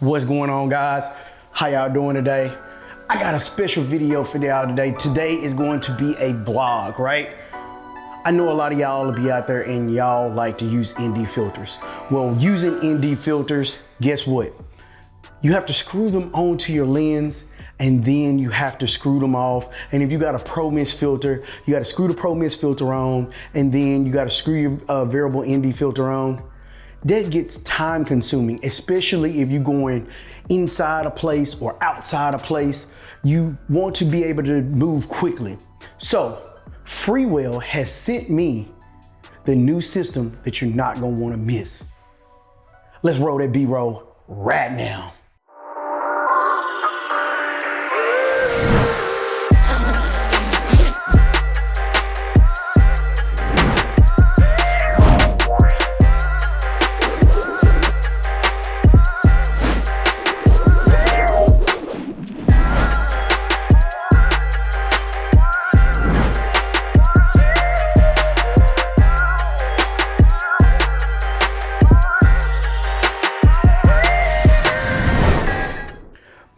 What's going on, guys? How y'all doing today? I got a special video for y'all today. Today is going to be a vlog, right? I know a lot of y'all will be out there and y'all like to use ND filters. Well, using ND filters, guess what? You have to screw them onto your lens and then you have to screw them off. And if you got a Pro Mist filter, you got to screw the Pro Mist filter on, and then you got to screw your variable ND filter on. That gets time consuming, especially if you're going inside a place or outside a place. You want to be able to move quickly. So Freewell has sent me the new system that you're not gonna wanna miss. Let's roll that B-roll right now.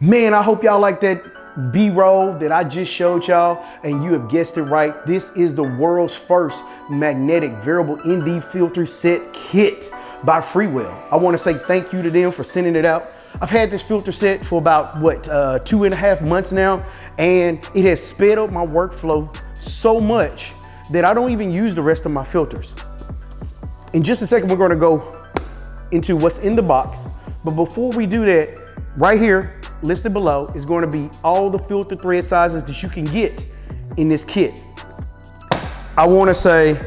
Man, I hope y'all like that B-roll that I just showed y'all, and you have guessed it right. This is the world's first magnetic variable ND filter set kit by Freewell. I want to say thank you to them for sending it out. I've had this filter set for about, 2.5 months now, and it has sped up my workflow so much that I don't even use the rest of my filters. In just a second, we're gonna go into what's in the box. But before we do that, right here, listed below is going to be all the filter thread sizes that you can get in this kit. I want to say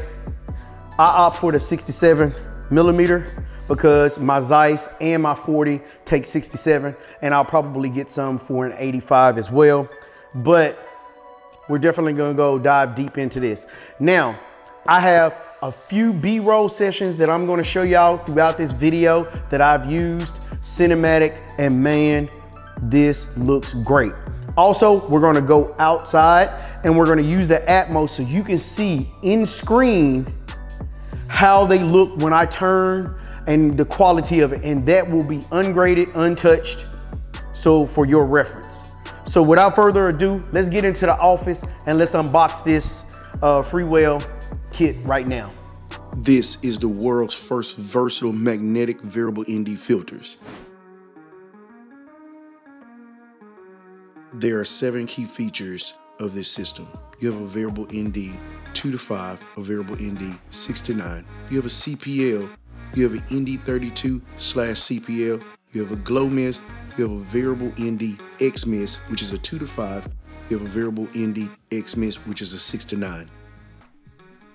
I opt for the 67 millimeter because my Zeiss and my 40 take 67, and I'll probably get some for an 85 as well. But we're definitely going to go dive deep into this. Now, I have a few B-roll sessions that I'm going to show y'all throughout this video that I've used cinematic, and man, this looks great. Also, we're gonna go outside and we're gonna use the Atmos so you can see in screen how they look when I turn and the quality of it, and that will be ungraded, untouched, so for your reference. So without further ado, let's get into the office and let's unbox this Freewell kit right now. This is the world's first versatile magnetic variable ND filters. There are 7 key features of this system. You have a variable ND 2-5, a variable ND 6-9. You have a CPL. You have an ND 32/CPL. You have a glow mist. You have a variable ND X mist, which is a 2-5. You have a variable ND X mist, which is a 6-9.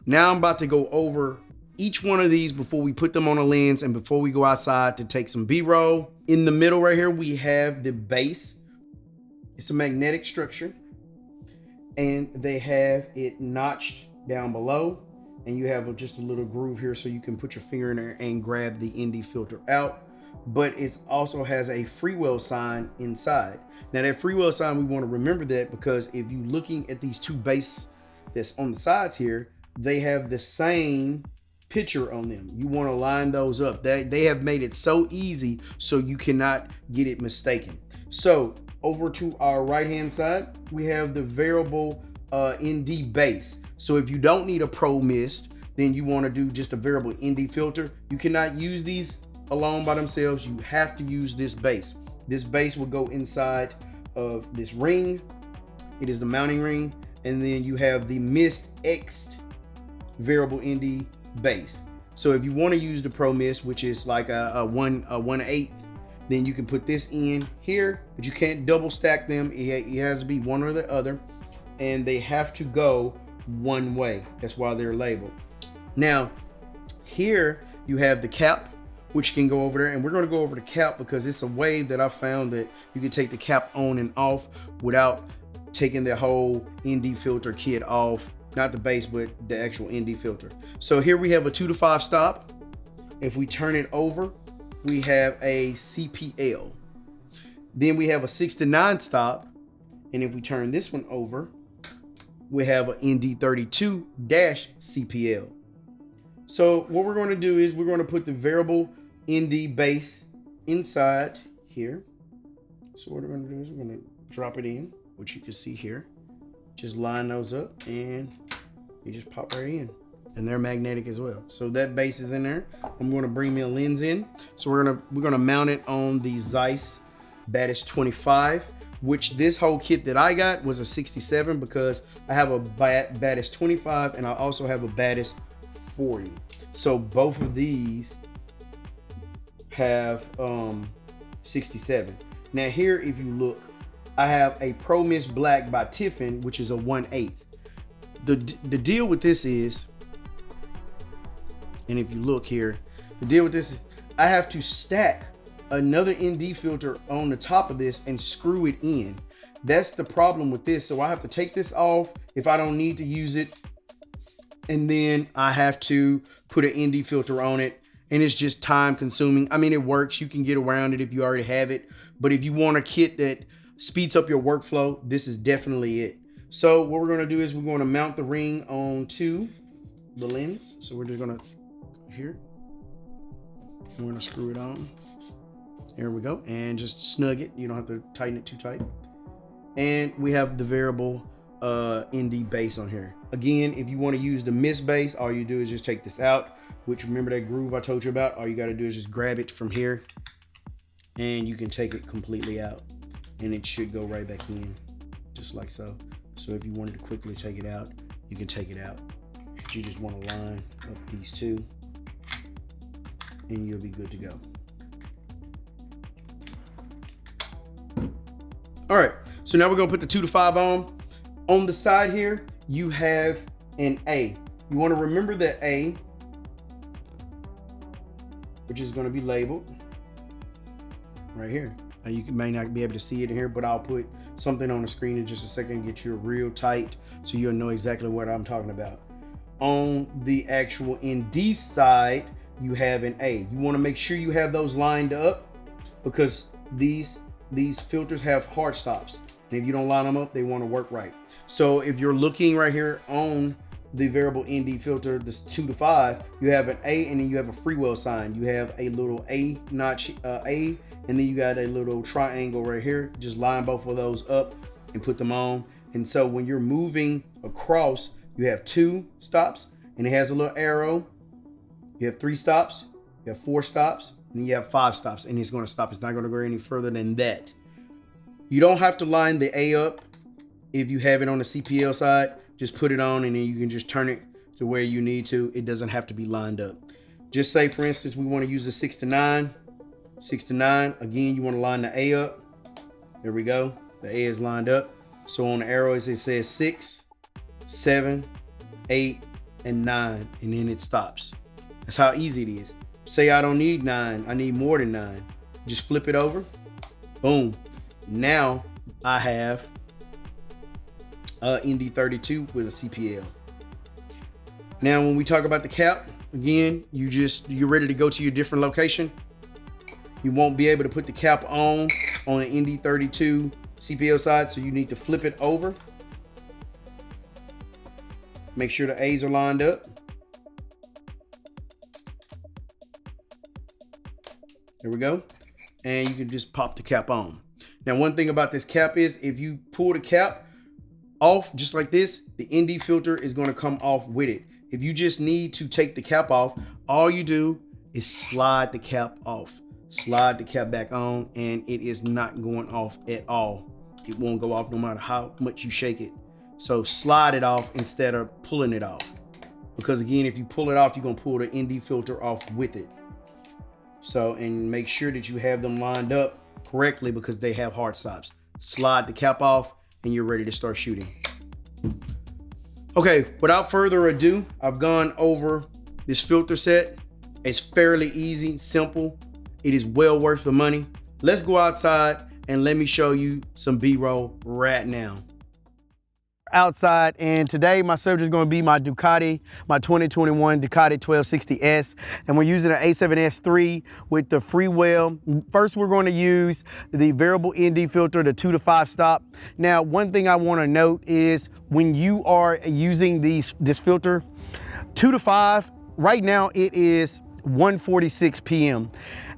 Now I'm about to go over each one of these before we put them on a lens and before we go outside to take some B-roll. In the middle right here, we have the base. It's a magnetic structure, and they have it notched down below, and you have just a little groove here so you can put your finger in there and grab the ND filter out. But it also has a Freewell sign inside. Now that Freewell sign, we want to remember that because if you're looking at these two bases that's on the sides here, they have the same picture on them. You want to line those up. They have made it so easy so you cannot get it mistaken. So over to our right hand side, we have the variable ND base. So if you don't need a Pro Mist, then you want to do just a variable ND filter. You cannot use these alone by themselves. You have to use this base. This base will go inside of this ring. It is the mounting ring. And then you have the Mist X variable ND base. So if you want to use the Pro Mist, which is like a 1/8, then you can put this in here, but you can't double stack them. It has to be one or the other, and they have to go one way. That's why they're labeled. Now, here you have the cap, which can go over there, and we're going to go over the cap because it's a way that I found that you can take the cap on and off without taking the whole ND filter kit off, not the base, but the actual ND filter. So here we have a 2-5 stop. If we turn it over, we have a CPL. Then we have a 6-9 stop. And if we turn this one over, we have an ND 32/CPL. So what we're going to do is we're going to put the variable ND base inside here. So what we're gonna do is we're gonna drop it in, which you can see here. Just line those up and you just pop right in. And they're magnetic as well. So that base is in there. I'm gonna bring me a lens in. So we're gonna mount it on the Zeiss Batis 25, which this whole kit that I got was a 67 because I have a Batis 25 and I also have a Batis 40. So both of these have 67. Now here, if you look, I have a Pro Mist Black by Tiffin, which is a 1/8. The deal with this is, and if you look here, the deal with this is I have to stack another ND filter on the top of this and screw it in. That's the problem with this. So I have to take this off if I don't need to use it. And then I have to put an ND filter on it. And it's just time consuming. I mean, it works. You can get around it if you already have it. But if you want a kit that speeds up your workflow, this is definitely it. So what we're gonna do is we're gonna mount the ring onto the lens. So we're just gonna go here. I'm gonna screw it on. There we go. And just snug it. You don't have to tighten it too tight. And we have the variable ND base on here. Again, if you want to use the mist base, all you do is just take this out, which remember that groove I told you about? All you got to do is just grab it from here and you can take it completely out and it should go right back in just like so. So if you wanted to quickly take it out, you can take it out. But you just want to line up these two and you'll be good to go. All right, so now we're gonna put the 2-to-5 on. On the side here, you have an A. You wanna remember that A, which is gonna be labeled right here. Now you may not be able to see it in here, but I'll put something on the screen in just a second and get you real tight so you'll know exactly what I'm talking about. On the actual ND side, you have an A. You wanna make sure you have those lined up because these filters have hard stops. And if you don't line them up, they want to work right. So if you're looking right here on the variable ND filter, this 2-to-5, you have an A and then you have a Freewell sign. You have a little A notch, A, and then you got a little triangle right here. Just line both of those up and put them on. And so when you're moving across, you have 2 stops and it has a little arrow. You have 3 stops, you have 4 stops, and you have 5 stops, and it's going to stop. It's not going to go any further than that. You don't have to line the A up if you have it on the CPL side. Just put it on and then you can just turn it to where you need to. It doesn't have to be lined up. Just say, for instance, we want to use a 6-to-9. 6-to-9, again, you want to line the A up. There we go. The A is lined up. So on the arrows, it says 6, 7, 8, and 9, and then it stops. That's how easy it is. Say I don't need 9, I need more than 9. Just flip it over, boom. Now I have ND32 with a CPL. Now when we talk about the cap, again, you're ready to go to your different location. You won't be able to put the cap on the ND32 CPL side, so you need to flip it over. Make sure the A's are lined up. There we go. And you can just pop the cap on. Now, one thing about this cap is if you pull the cap off just like this, the ND filter is going to come off with it. If you just need to take the cap off, all you do is slide the cap off. Slide the cap back on and it is not going off at all. It won't go off no matter how much you shake it. So slide it off instead of pulling it off. Because again, if you pull it off, you're going to pull the ND filter off with it. So, and make sure that you have them lined up correctly because they have hard stops. Slide the cap off and you're ready to start shooting. Okay, without further ado, I've gone over this filter set. It's fairly easy, simple. It is well worth the money. Let's go outside and let me show you some B-roll right now. Outside, and today my subject is going to be my Ducati, my 2021 Ducati 1260S, and we're using an A7S III with the Freewell. First, we're going to use the variable ND filter, the 2-to-5 stop. Now, one thing I want to note is when you are using this filter, 2-to-5, right now it is 1:46 p.m.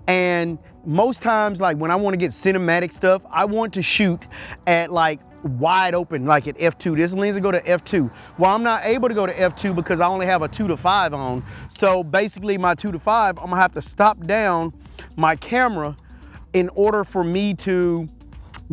And most times, like when I want to get cinematic stuff, I want to shoot at like wide open, like at f2. This lens will go to f2. Well, I'm not able to go to f2 because I only have a 2:5 on. So basically my 2:5, I'm gonna have to stop down my camera in order for me to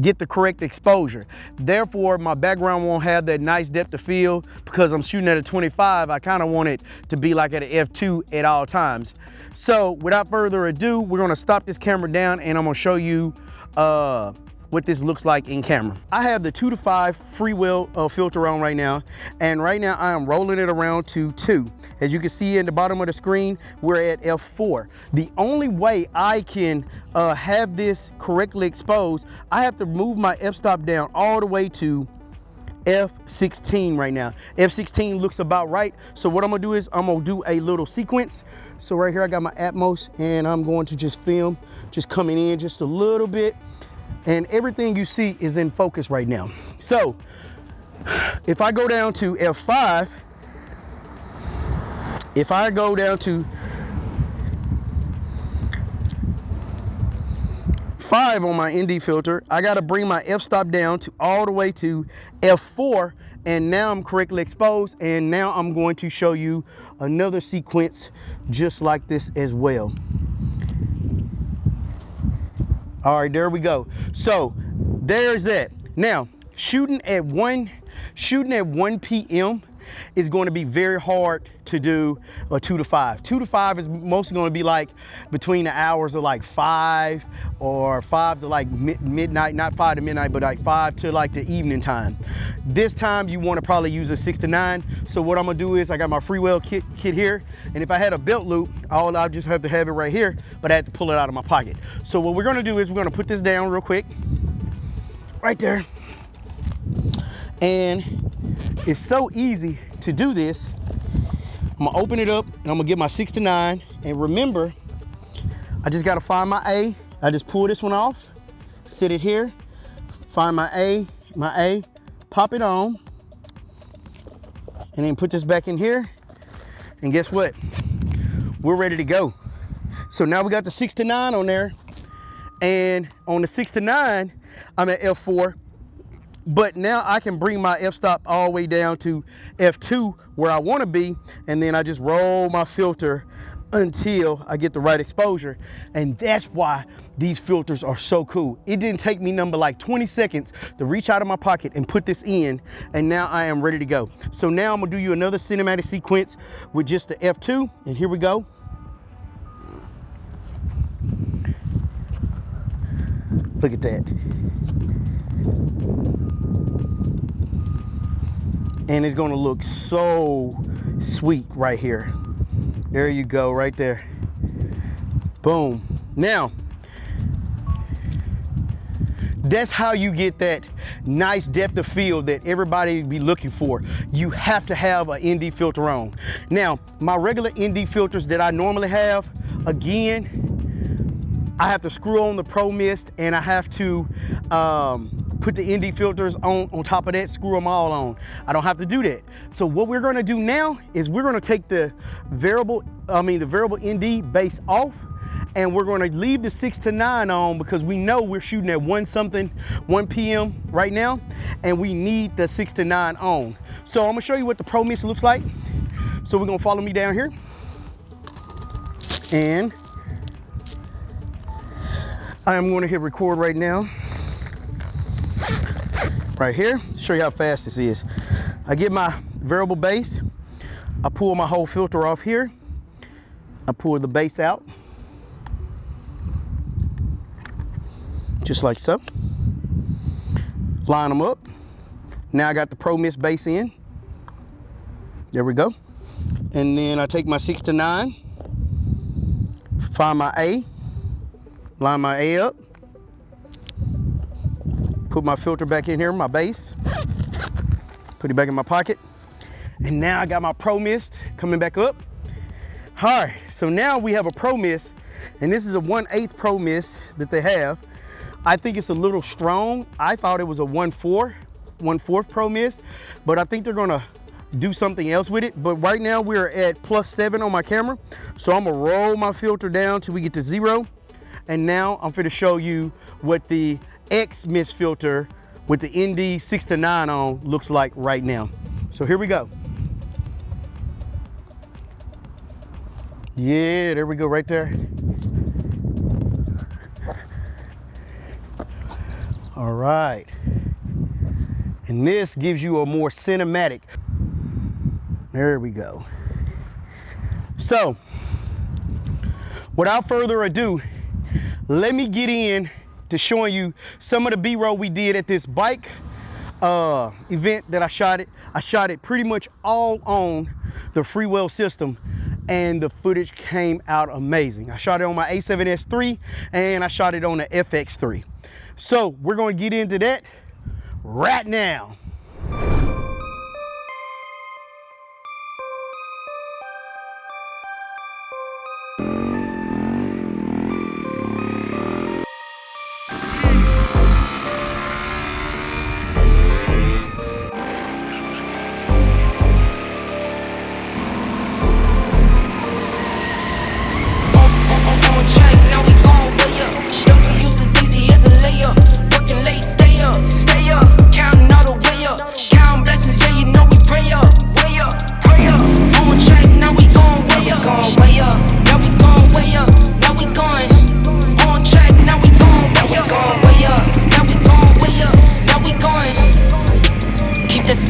get the correct exposure. Therefore, my background won't have that nice depth of field because I'm shooting at a 25. I kind of want it to be like at an f2 at all times. So without further ado, we're gonna stop this camera down and I'm gonna show you what this looks like in camera. I have the 2:5 Freewell filter on right now, and right now I am rolling it around to 2. As you can see in the bottom of the screen, we're at f4. The only way I can have this correctly exposed, I have to move my f-stop down all the way to f16 right now. F16 looks about right. So what I'm gonna do is I'm gonna do a little sequence. So right here I got my Atmos and I'm going to just film, just coming in just a little bit. And everything you see is in focus right now. So if I go down to f5, if I go down to 5 on my ND filter, I gotta bring my f-stop down to all the way to f4, and now I'm correctly exposed, and now I'm going to show you another sequence just like this as well. All right, there we go. So there's that. Now, shooting at 1 p.m. is going to be very hard to do a 2:5. 2:5 is mostly going to be like between the hours of like 5 or 5 to like midnight, not 5 to midnight, but like 5 to like the evening time. This time you want to probably use a 6 to 9. So what I'm gonna do is I got my Freewell kit here, and if I had a belt loop, I'll just have to have it right here, but I had to pull it out of my pocket. So what we're gonna do is we're gonna put this down real quick, right there. And it's so easy to do this. I'm gonna open it up and I'm gonna get my 6 to 9. And remember, I just gotta find my A. I just pull this one off, sit it here, find my A, pop it on, and then put this back in here. And guess what? We're ready to go. So now we got the 6 to 9 on there. And on the 6 to 9, I'm at f4. But now I can bring my f-stop all the way down to f2 where I want to be, and then I just roll my filter until I get the right exposure. And that's why these filters are so cool. It didn't take me like 20 seconds to reach out of my pocket and put this in, and now I am ready to go. So now I'm gonna do you another cinematic sequence with just the f2, and here we go. Look at that. And it's gonna look so sweet right here. There you go, right there. Boom. Now, that's how you get that nice depth of field that everybody be looking for. You have to have an ND filter on. Now, my regular ND filters that I normally have, again, I have to screw on the Pro Mist, and I have to put the ND filters on top of that, screw them all on. I don't have to do that. So what we're gonna do now is we're gonna take the variable ND base off, and we're gonna leave the 6 to 9 on because we know we're shooting at 1 p.m. right now, and we need the 6 to 9 on. So I'm gonna show you what the Pro Mist looks like. So we're gonna follow me down here, and I am going to hit record right now. Right here, show you how fast this is. I get my variable base, I pull my whole filter off here, I pull the base out, just like so. Line them up. Now I got the Pro Mist base in. There we go. And then I take my 6 to 9, find my A, line my A up, put my filter back in here, my base, put it back in my pocket, and now I got my Pro Mist coming back up. All right, so now we have a Pro Mist, and this is a 1/8 Pro Mist that they have. I think it's a little strong. I thought it was a 1/4 Pro Mist, but I think they're gonna do something else with it. But right now we're at +7 on my camera, so I'm gonna roll my filter down till we get to 0. And now I'm finna show you what the X mist filter with the ND 6 to 9 on looks like right now. So here we go. Yeah, there we go right there. All right. And this gives you a more cinematic. There we go. So, without further ado, let me get in to showing you some of the B-roll we did at this bike event that I shot it. I shot it pretty much all on the Freewell system, and the footage came out amazing. I shot it on my A7S III and I shot it on the FX3. So we're going to get into that right now.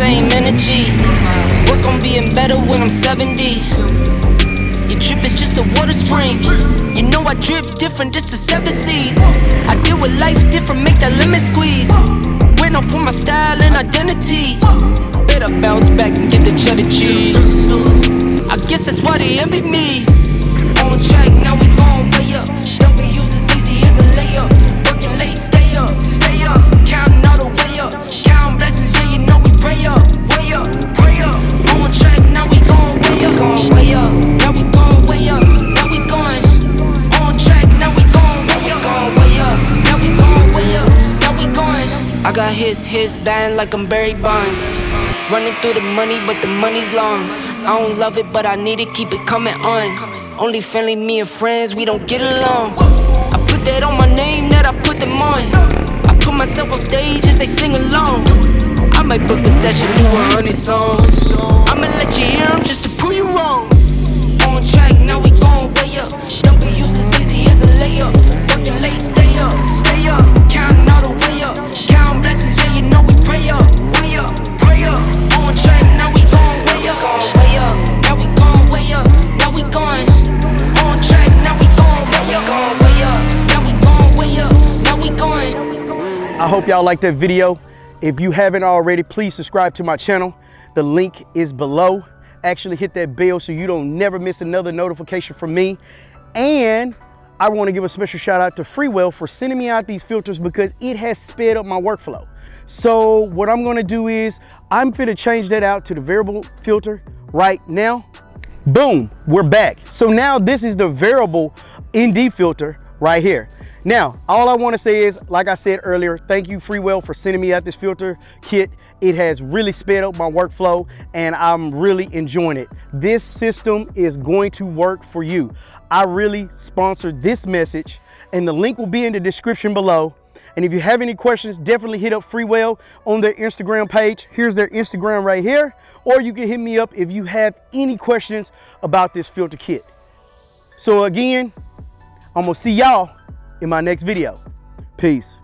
Same energy, work on being better when I'm 70. Your drip is just a water spring. You know I drip different, just the 7 C's. I deal with life different, make that lemon squeeze. Went off for my style and identity. Better bounce back and get the cheddar cheese. I guess that's why they envy me. On track, now we gon' way up. W's as easy as a layup. Working late, stay up. Counting all the way up. Counting blessings, yeah, you know we pray up. Way up, pray up. On track, now we gon' way up. Now we gon' way up. Now we going. On track, now we gon' way up. Now we gon' way up. Now we going. I got his band like I'm Barry Bonds. Running through the money, but the money's long. I don't love it, but I need it, keep it coming on. Only friendly, me and friends, we don't get along. I put that on my name, that I put them on. I put myself on stage as they sing along. I might book a session, do 100 songs. I'ma let you hear them just to prove you wrong. On track, now we gon' way up. W's as easy as a layup. Working late, stay up. Counting all the way up. Counting blessings, yeah, you know we pray up. Pray up. On track, now we gon' way up. Now we gon' way up. Now we going. On track, now we gon' way up. Now we gon' way up. Now we going. I hope y'all like that video. If you haven't already, please subscribe to my channel. The link is below. Actually hit that bell so you don't never miss another notification from me. And I want to give a special shout out to Freewell for sending me out these filters because it has sped up my workflow. So what I'm going to do is I'm finna change that out to the variable filter right now. Boom, we're back. So now this is the variable ND filter right here. Now, all I want to say is, like I said earlier, thank you Freewell for sending me out this filter kit. It has really sped up my workflow and I'm really enjoying it. This system is going to work for you. I really sponsored this message and the link will be in the description below. And if you have any questions, definitely hit up Freewell on their Instagram page. Here's their Instagram right here. Or you can hit me up if you have any questions about this filter kit. So again, I'm gonna see y'all in my next video. Peace.